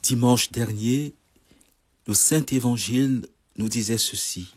Dimanche dernier, le Saint-Évangile nous disait ceci.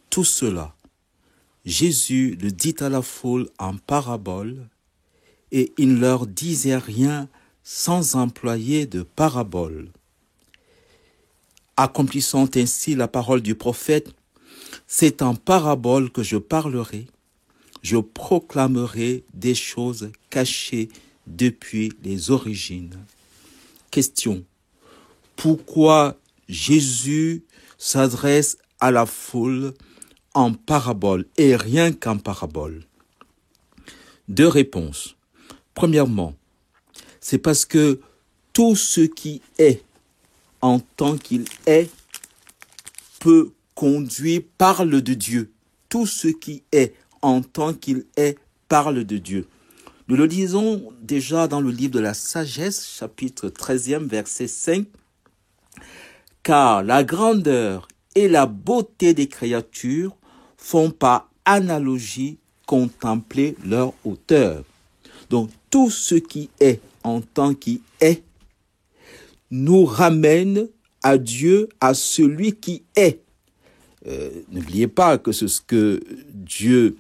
Tout cela, Jésus le dit à la foule en parabole, et il ne leur disait rien sans employer de parabole. Accomplissant ainsi la parole du prophète, c'est en parabole que je parlerai, je proclamerai des choses cachées depuis les origines. Question. Pourquoi Jésus s'adresse à la foule en parabole et rien qu'en parabole? Deux réponses. Premièrement, c'est parce que tout ce qui est en tant qu'il est peut conduire, parle de Dieu. Tout ce qui est en tant qu'il est parle de Dieu. Nous le lisons déjà dans le livre de la Sagesse, chapitre 13e, verset 5. Car la grandeur et la beauté des créatures font par analogie contempler leur hauteur. Donc tout ce qui est en tant qu'il est nous ramène à Dieu, à celui qui est. N'oubliez pas que c'est ce que Dieu,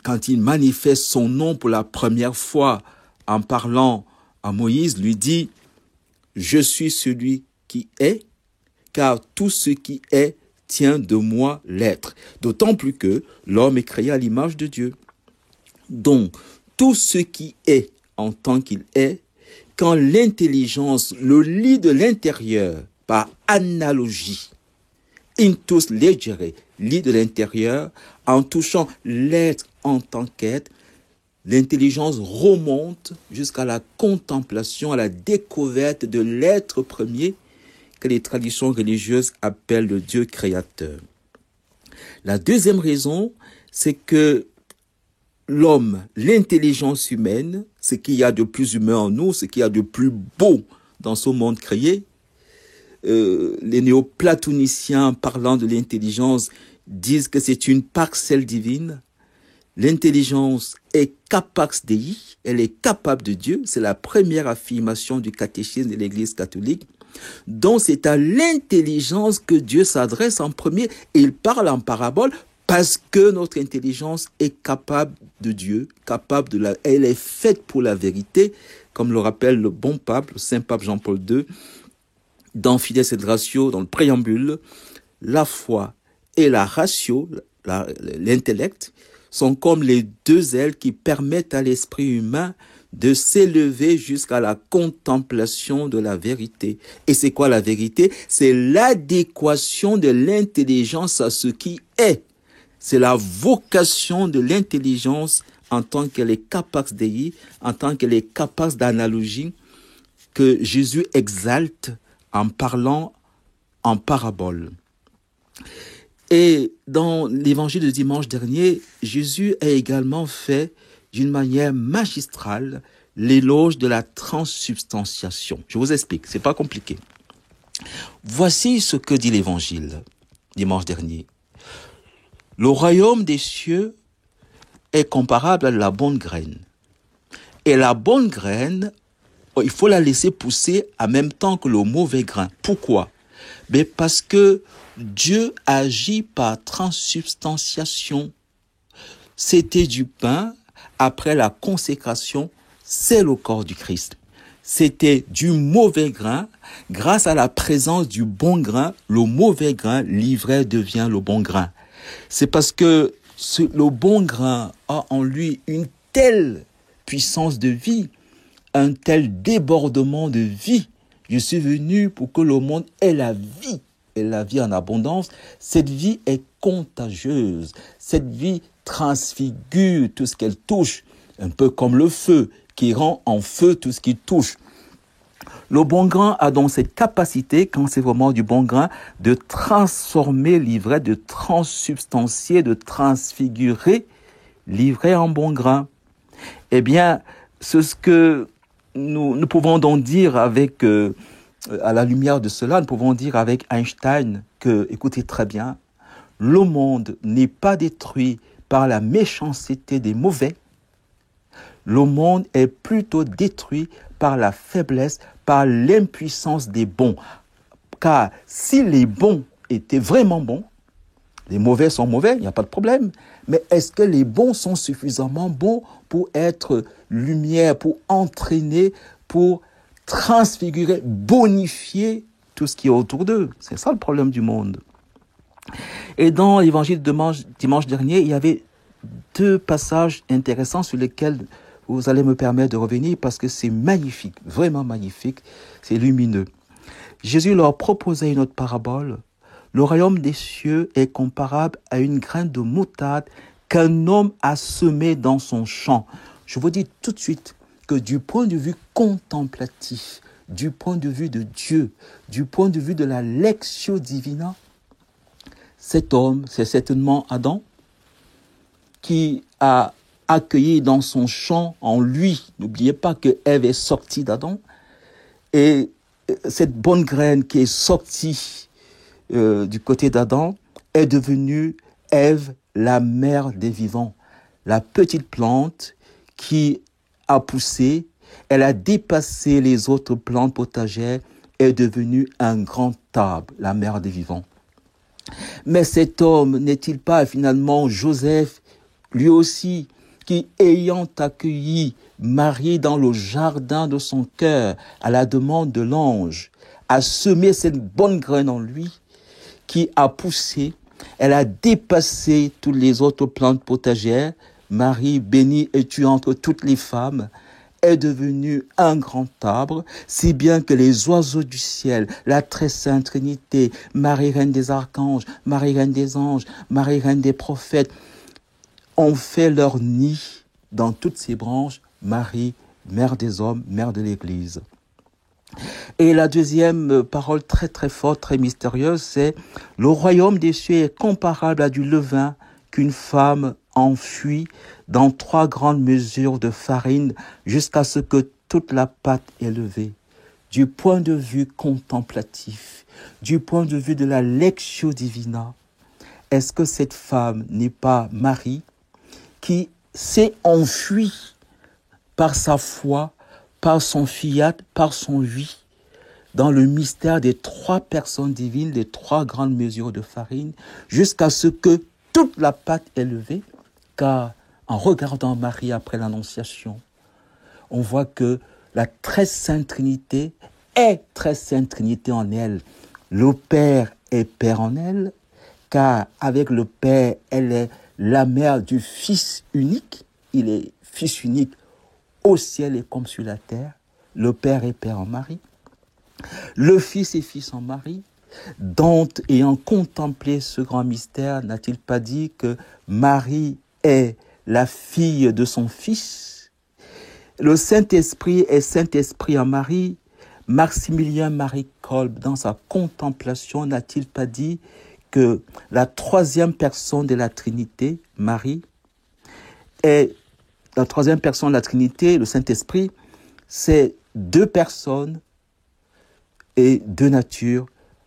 quand il manifeste son nom pour la première fois en parlant à Moïse, lui dit « Je suis celui qui est, car tout ce qui est tient de moi l'être. » D'autant plus que l'homme est créé à l'image de Dieu. Donc, tout ce qui est en tant qu'il est, quand l'intelligence le lit de l'intérieur par analogie, intus legere, lit de l'intérieur, en touchant l'être en tant qu'être, l'intelligence remonte jusqu'à la contemplation, à la découverte de l'être premier que les traditions religieuses appellent le Dieu créateur. La deuxième raison, c'est que l'homme, l'intelligence humaine, ce qu'il y a de plus humain en nous, ce qu'il y a de plus beau dans ce monde créé, les néoplatoniciens parlant de l'intelligence disent que c'est une parcelle divine. L'intelligence est capax Dei, elle est capable de Dieu. C'est la première affirmation du catéchisme de l'Église catholique. Donc c'est à l'intelligence que Dieu s'adresse en premier. Il parle en parabole parce que notre intelligence est capable de Dieu, elle est faite pour la vérité, comme le rappelle le bon pape, le saint pape Jean-Paul II, dans Fides et Ratio, dans le préambule. La foi et la ratio, l'intellect, sont comme les deux ailes qui permettent à l'esprit humain de s'élever jusqu'à la contemplation de la vérité. Et c'est quoi la vérité? C'est l'adéquation de l'intelligence à ce qui est. C'est la vocation de l'intelligence en tant qu'elle est capax Dei, en tant qu'elle est capace d'analogie, que Jésus exalte en parlant en parabole. Et dans l'évangile de dimanche dernier, Jésus a également fait d'une manière magistrale l'éloge de la transsubstantiation. Je vous explique, c'est pas compliqué. Voici ce que dit l'évangile dimanche dernier. Le royaume des cieux est comparable à la bonne graine. Et la bonne graine, il faut la laisser pousser en même temps que le mauvais grain. Pourquoi? Mais parce que Dieu agit par transsubstantiation. C'était du pain, après la consécration, c'est le corps du Christ. C'était du mauvais grain, grâce à la présence du bon grain, le mauvais grain, l'ivraie devient le bon grain. C'est parce que le bon grain a en lui une telle puissance de vie, un tel débordement de vie. Je suis venu pour que le monde ait la vie, et la vie en abondance. Cette vie est contagieuse. Cette vie transfigure tout ce qu'elle touche, un peu comme le feu qui rend en feu tout ce qui touche. Le bon grain a donc cette capacité, quand c'est vraiment du bon grain, de transformer l'ivraie, de transsubstancier, de transfigurer l'ivraie en bon grain. Eh bien, c'est ce que nous pouvons donc dire avec, à la lumière de cela, nous pouvons dire avec Einstein que, écoutez très bien, le monde n'est pas détruit par la méchanceté des mauvais. Le monde est plutôt détruit par la faiblesse, par l'impuissance des bons. Car si les bons étaient vraiment bons, les mauvais sont mauvais, il n'y a pas de problème. Mais est-ce que les bons sont suffisamment bons pour être lumière, pour entraîner, pour transfigurer, bonifier tout ce qui est autour d'eux? C'est ça le problème du monde. Et dans l'évangile de dimanche dernier, il y avait 2 passages intéressants sur lesquels vous allez me permettre de revenir parce que c'est magnifique, vraiment magnifique, c'est lumineux. Jésus leur proposait une autre parabole. Le royaume des cieux est comparable à une graine de moutarde qu'un homme a semée dans son champ. Je vous dis tout de suite que du point de vue contemplatif, du point de vue de Dieu, du point de vue de la lectio divina, cet homme, c'est certainement Adam, qui a accueilli dans son champ en lui, n'oubliez pas que Ève est sortie d'Adam, et cette bonne graine qui est sortie du côté d'Adam est devenue Ève, la mère des vivants. La petite plante qui a poussé, elle a dépassé les autres plantes potagères, est devenue un grand arbre, la mère des vivants. Mais cet homme n'est-il pas finalement Joseph, lui aussi, qui ayant accueilli Marie dans le jardin de son cœur à la demande de l'ange, a semé cette bonne graine en lui, qui a poussé, elle a dépassé toutes les autres plantes potagères. Marie, bénie es-tu entre toutes les femmes, est devenue un grand arbre, si bien que les oiseaux du ciel, la très sainte Trinité, Marie, reine des archanges, Marie, reine des anges, Marie, reine des prophètes, ont fait leur nid dans toutes ces branches. Marie, mère des hommes, mère de l'Église. Et la deuxième parole très très forte, très mystérieuse, c'est « Le royaume des cieux est comparable à du levain qu'une femme enfuit dans 3 grandes mesures de farine jusqu'à ce que toute la pâte est levée. » Du point de vue contemplatif, du point de vue de la lectio divina, est-ce que cette femme n'est pas Marie qui s'est enfuie par sa foi, par son fiat, par son oui, dans le mystère des 3 personnes divines, des 3 grandes mesures de farine, jusqu'à ce que toute la pâte est levée, car en regardant Marie après l'Annonciation, on voit que la très sainte Trinité est très sainte Trinité en elle. Le Père est Père en elle, car avec le Père, elle est la mère du Fils unique. Il est Fils unique au ciel et comme sur la terre. Le Père est Père en Marie. Le Fils est Fils en Marie. Dante, ayant contemplé ce grand mystère, n'a-t-il pas dit que Marie est la fille de son Fils? Le Saint-Esprit est Saint-Esprit en Marie. Maximilien Marie Kolb, dans sa contemplation, n'a-t-il pas dit que la 3e personne de la Trinité, Marie, est la 3e personne de la Trinité, le Saint-Esprit, c'est 2 personnes et 2 natures.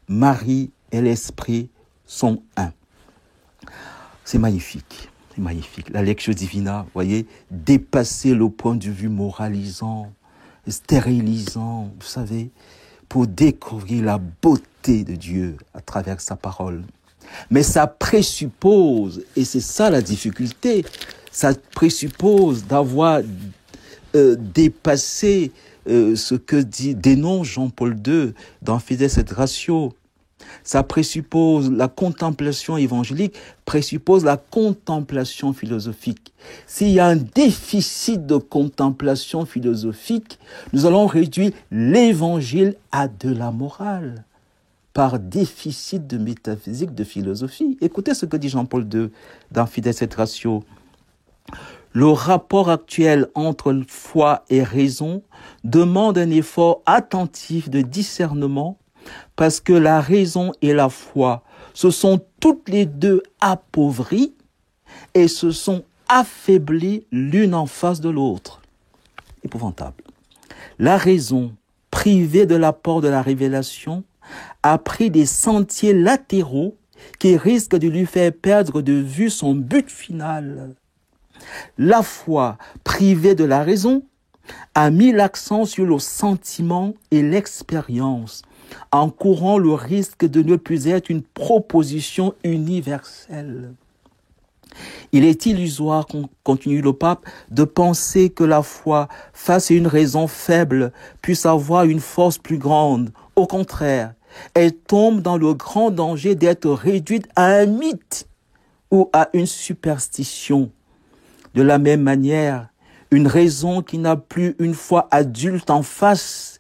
Marie et l'Esprit sont un. C'est magnifique, c'est magnifique. La lectio divina, vous voyez, dépasser le point de vue moralisant, stérilisant, vous savez, pour découvrir la beauté de Dieu à travers sa parole. Mais ça présuppose, et c'est ça la difficulté, ça présuppose d'avoir dépassé ce que dénonce Jean-Paul II dans Fides et Ratio. Ça présuppose la contemplation évangélique, présuppose la contemplation philosophique. S'il y a un déficit de contemplation philosophique, nous allons réduire l'évangile à de la morale, par déficit de métaphysique, de philosophie. Écoutez ce que dit Jean-Paul II dans Fides et Ratio. Le rapport actuel entre foi et raison demande un effort attentif de discernement parce que la raison et la foi se sont toutes les 2 appauvries et se sont affaiblies l'une en face de l'autre. Épouvantable. La raison, privée de l'apport de la révélation, a pris des sentiers latéraux qui risquent de lui faire perdre de vue son but final. La foi, privée de la raison, a mis l'accent sur le sentiment et l'expérience, en courant le risque de ne plus être une proposition universelle. Il est illusoire, continue le pape, de penser que la foi, face à une raison faible, puisse avoir une force plus grande. Au contraire, elle tombe dans le grand danger d'être réduite à un mythe ou à une superstition. De la même manière, une raison qui n'a plus une foi adulte en face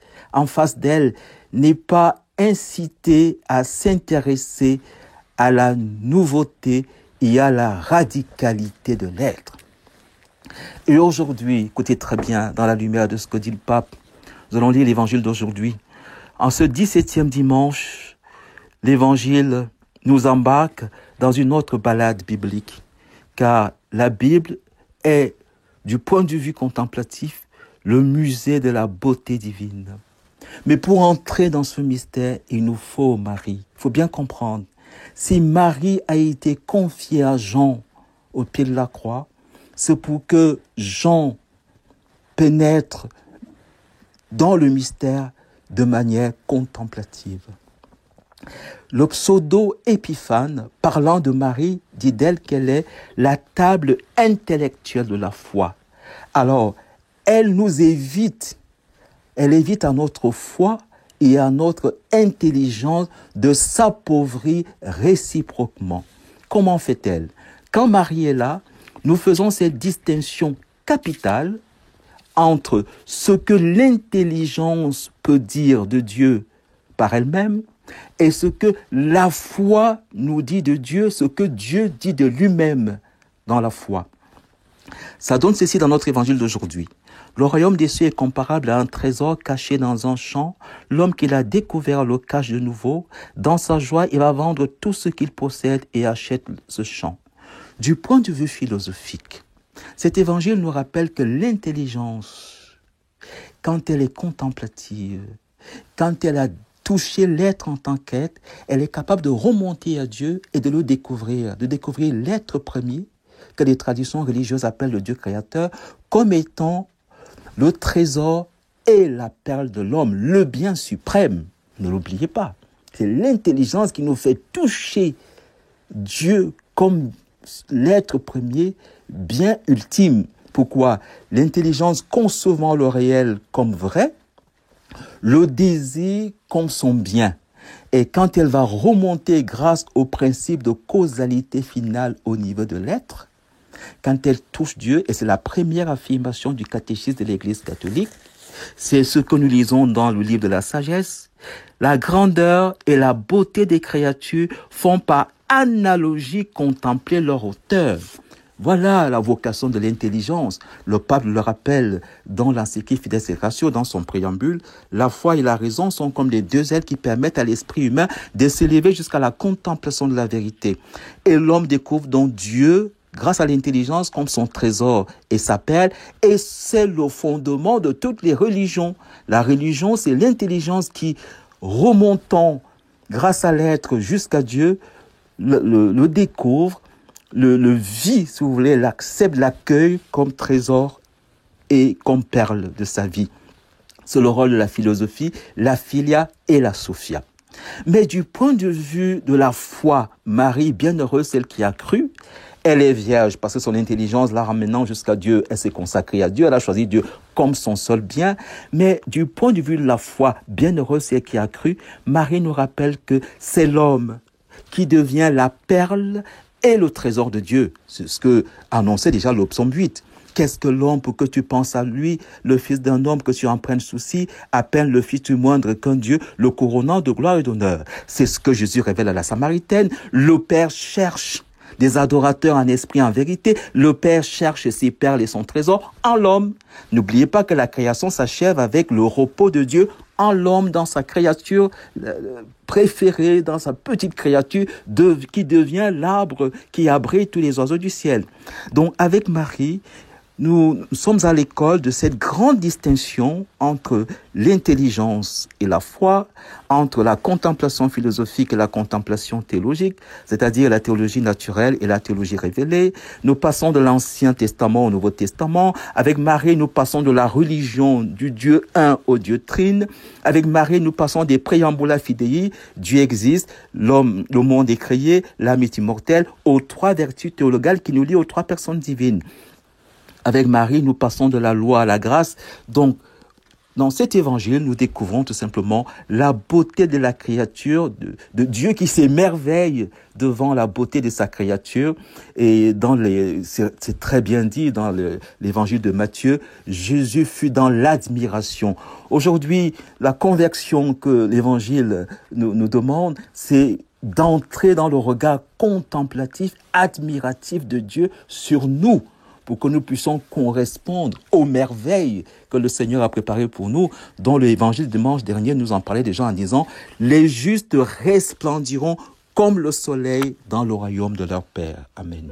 d'elle n'est pas incitée à s'intéresser à la nouveauté et à la radicalité de l'être. Et aujourd'hui, écoutez très bien, dans la lumière de ce que dit le pape, nous allons lire l'évangile d'aujourd'hui. En ce 17e dimanche, l'évangile nous embarque dans une autre balade biblique, car la Bible est, du point de vue contemplatif, le musée de la beauté divine. Mais pour entrer dans ce mystère, il nous faut Marie. Il faut bien comprendre. Si Marie a été confiée à Jean au pied de la croix, c'est pour que Jean pénètre dans le mystère de manière contemplative. Le pseudo-épiphane, parlant de Marie, dit d'elle qu'elle est la table intellectuelle de la foi. Alors, elle évite à notre foi et à notre intelligence de s'appauvrir réciproquement. Comment fait-elle? Quand Marie est là, nous faisons cette distinction capitale entre ce que l'intelligence peut dire de Dieu par elle-même et ce que la foi nous dit de Dieu, ce que Dieu dit de lui-même dans la foi. Ça donne ceci dans notre évangile d'aujourd'hui. Le royaume des cieux est comparable à un trésor caché dans un champ. L'homme qui l'a découvert le cache de nouveau. Dans sa joie, il va vendre tout ce qu'il possède et achète ce champ. Du point de vue philosophique, cet évangile nous rappelle que l'intelligence, quand elle est contemplative, quand elle a touché l'être en tant qu'être, elle est capable de remonter à Dieu et de le découvrir, de découvrir l'être premier que les traditions religieuses appellent le Dieu créateur comme étant le trésor et la perle de l'homme, le bien suprême. Ne l'oubliez pas. C'est l'intelligence qui nous fait toucher Dieu comme l'être premier, bien ultime. Pourquoi? L'intelligence concevant le réel comme vrai, le désir comme son bien. Et quand elle va remonter grâce au principe de causalité finale au niveau de l'être, quand elle touche Dieu, et c'est la première affirmation du catéchisme de l'Église catholique, c'est ce que nous lisons dans le livre de la sagesse, la grandeur et la beauté des créatures font par analogie contempler leur auteur. Voilà la vocation de l'intelligence. Le pape le rappelle dans l'encyclique Fides et Ratio, dans son préambule, la foi et la raison sont comme les deux ailes qui permettent à l'esprit humain de s'élever jusqu'à la contemplation de la vérité. Et l'homme découvre donc Dieu grâce à l'intelligence comme son trésor et sa perle, et c'est le fondement de toutes les religions. La religion, c'est l'intelligence qui, remontant grâce à l'être jusqu'à Dieu, le découvre, le vit, si vous voulez, l'accepte, l'accueille comme trésor et comme perle de sa vie. C'est le rôle de la philosophie, la philia et la sophia. Mais du point de vue de la foi, Marie, bienheureuse, celle qui a cru, elle est vierge parce que son intelligence la ramenant jusqu'à Dieu, elle s'est consacrée à Dieu, elle a choisi Dieu comme son seul bien. Mais du point de vue de la foi, bienheureuse celle qui a cru, Marie nous rappelle que c'est l'homme qui devient la perle et le trésor de Dieu. C'est ce que annonçait déjà le psaume 8. Qu'est-ce que l'homme pour que tu penses à lui, le fils d'un homme que tu en prennes souci, à peine le fils du moindre qu'un Dieu, le couronnant de gloire et d'honneur. C'est ce que Jésus révèle à la Samaritaine. Le Père cherche des adorateurs en esprit, en vérité. Le Père cherche ses perles et son trésor en l'homme. N'oubliez pas que la création s'achève avec le repos de Dieu en l'homme, dans sa créature préférée, dans sa petite créature qui devient l'arbre qui abrite tous les oiseaux du ciel. Donc avec Marie, Nous sommes à l'école de cette grande distinction entre l'intelligence et la foi, entre la contemplation philosophique et la contemplation théologique, c'est-à-dire la théologie naturelle et la théologie révélée. Nous passons de l'Ancien Testament au Nouveau Testament. Avec Marie, nous passons de la religion du Dieu un au Dieu trine. Avec Marie, nous passons des préambula fidei, Dieu existe, l'homme, le monde est créé, l'âme est immortelle, aux trois vertus théologales qui nous lient aux trois personnes divines. Avec Marie, nous passons de la loi à la grâce. Donc, dans cet évangile, nous découvrons tout simplement la beauté de la créature, de Dieu qui s'émerveille devant la beauté de sa créature. Et c'est très bien dit dans l'évangile de Matthieu, Jésus fut dans l'admiration. Aujourd'hui, la conversion que l'évangile nous demande, c'est d'entrer dans le regard contemplatif, admiratif de Dieu sur nous, pour que nous puissions correspondre aux merveilles que le Seigneur a préparées pour nous, dont l'évangile de dimanche dernier nous en parlait déjà en disant « Les justes resplendiront comme le soleil dans le royaume de leur Père. » Amen.